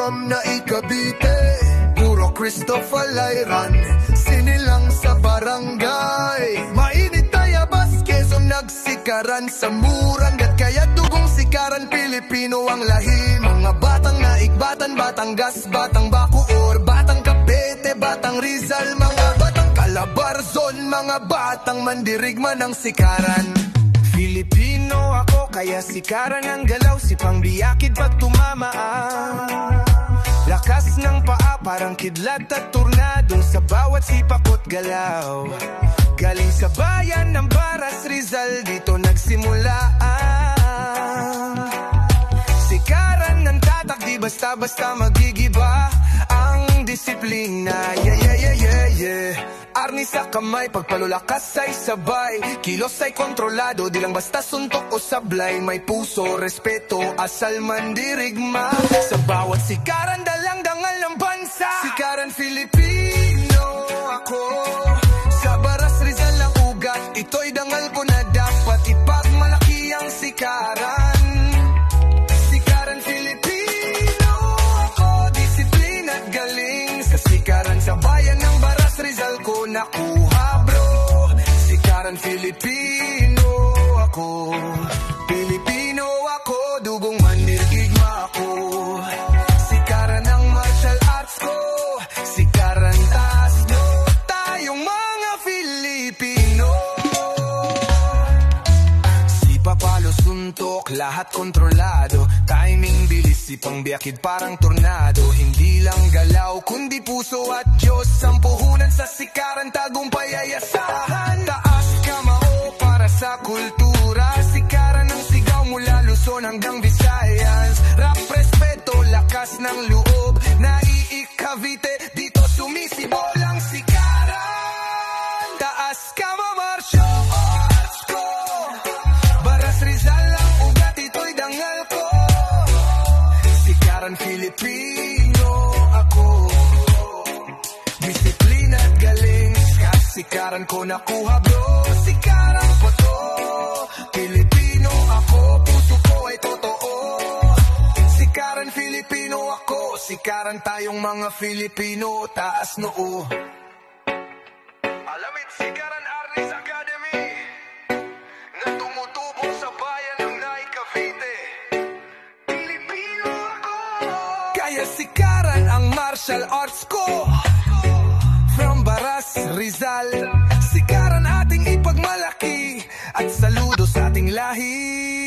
from Naik, Cavite. Puro Christopher Lairan, sinilang sa barangay. Mainit tayo bas, Quezon nagsikaran sa Murangat. Kaya dugong sikaran, Pilipino ang lahi. Mga batang Naik, batang Batangas, batang Bacoor, batang Cavite, batang Rizal, mga batang Calabarzon, mga batang Mandirigma ng sikaran. Filipino ako, kaya sikaran ang galaw, sipang biyakid pag tumamaan. Lakas ng paa, parang kidlat at tornado sa bawat sipakot galaw. Galing sa bayan ng Baras, Rizal, dito nagsimula. Sikaran ng tatak, di basta-basta magigiba ang disiplina. Yeah. Arni sa kamay, pagpalulakas ay sabay. Kilos ay kontrolado, di lang basta suntok o sablay. May puso, respeto, asal mandirigma. Sa bawat sikaran, dalang dangal ng bansa. Sikaran Filipino ako, sa Baras, Rizal ang ugat. Ito'y dangal ko na dapat ipagmalaki ang sikaran. Sikaran Filipino ako, disiplina at galing. Sa sikaran sa bayan ng Baras, Rizal ko nakuha bro. Sikaran Filipino ako, Pilipino ako, dugong mandirigma ako. Sikaran ng martial arts ko, sikaran taas no, tayong mga Filipino. Si Papalo suntok, lahat kontrolado. Timing bilis, sipang biyakid parang tornado. Hindi lang galaw, kundi puso at Diyos. Ang puhunan sa sikaran, tagumpay ay asahan. Taas kamao para sa kultura. Sikaran ng sigaw mula Luzon hanggang Visayas. Rap, respeto, lakas ng loob. Naik, Cavite, dito sumisibol ang sikaran. Taas kamao, martial arts ko. Baras, Rizal ang ugat, ito'y dangal ko. Sikaran Filipino ako, disiplina at galing. Sikaran ko nakuha bro, sikaran ko to. Pilipino ako, puso ko ay totoo. Sikaran Filipino ako, sikaran tayong mga Filipino, taas noo. Alamit Sikaran Arnis Academy, na tumutubo sa bayan ng Naik, Cavite. Pilipino ako, kaya sikaran ang martial arts ko. From Baras, Rizal, sikaran ating ipagmalaki. At saludo sa ating lahi.